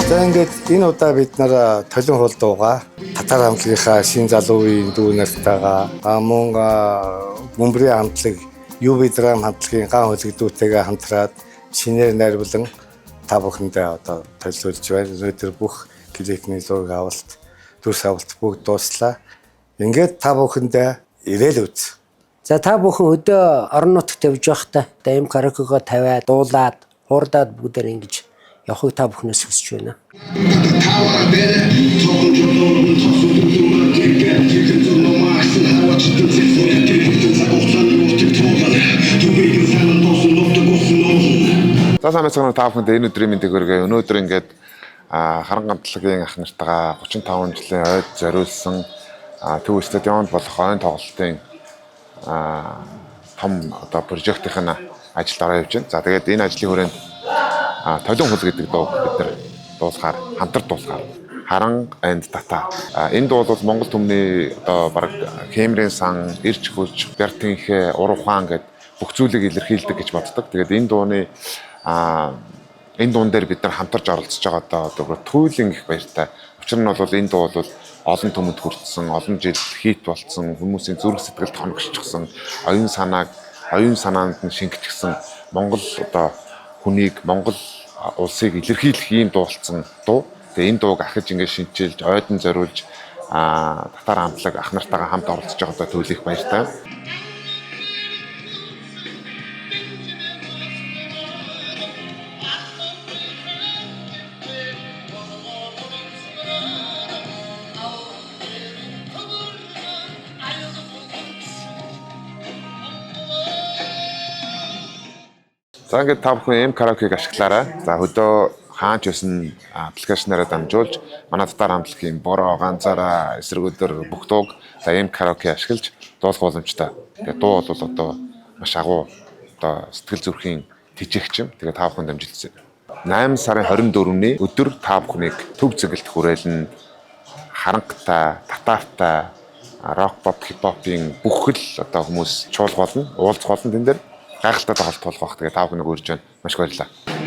За ингээд энэ удаа бид нар толин хол дуугаа татар хамтлагийнхаа шин залуу үеийн дүү нартайгаа мөн Бөмбөрийн хамтлаг UV драм хамтлагийн ган хөлөгдөөтэйгээ хамтраад шинээр найруулан та бүхэндээ одоо төлөвлөж байна. Өнөөдөр бүх клипний зураг авалт, дүрс авалт бүгд дууслаа. Ингээд та бүхэндээ ирээл үз. За та бүхэн өдөө орон нутагт явж байхдаа ийм караокего тавиад, дуулаад, хуурдаад бүгдээр ингэж явахыг та бүхнээс хүсэж байна. За сайн мэцэн та бүхэнд энэ өдрийн мэндийг хүргэе. Өнөөдөр ингээд харан гамтлагийн ах нартайгаа 35 жилийн ойд зориулсан төв стадионд болох ойн тоглолтын том одоо прожектын ажил дараа явж байна. За тэгээд энэ ажлын хүрээнд толин хул гэдэг дуу бид нар дуусгаар хамтар дуусгаар харан and тата. Энэ дуу бол Монгол түмний одоо баг Кемерийн сан, Ирч хүч, Бяртынхээ, Урухаан гэд бүх зүйлийг илэрхийлдэг гэж боддог. Тэгээд энэ дууны энэ дуун дээр бид нар хамтарч оролцож байгаа одоо туйлын их баяртай. Учир нь бол энэ дуу бол олон түмэнд хүрсэн, олон жил хийт болцсон, хүмүүсийн зүрх сэтгэлд хоногшчихсан, оюун санаанд нь шингэчихсэн Монгол одоо хүнийг, Монгол улсыг илэрхийлэх ийм дуу болсон дуу. Тэгээ энэ дууг ахиж ингээд шинчилж, ойдон зориулж татар хамтлаг ах нартайгаа хамт оролцож байгаа төлөөх баяртай. За ингээд та бүхэн караокег ашиглаарай. За хөдөө хаач байсан аппликейшнаараа дамжуулж манай татар хамтлагийн бороо, ганцаараа, эсрэгүүдээр бүх дууг караоке ашиглаж дуулах боломжтой. Тэгээ дуу бол одоо маш агуу одоо сэтгэл зүрхийн тэжээгч юм. Тэгээ та бүхэн дамжилт. 8 сарын 24-ний өдөр та бүхнийг төв зэгэлт хүрээлэн харангатай, татаартай, рок, pop, хипхопын бүх л одоо хүмүүс чуулга болно, уулзах болно тэн дээр. Гайхалтай тоглолт болох бах. Тэгээ та бүхэнийг үрж байна. Маш баярлалаа.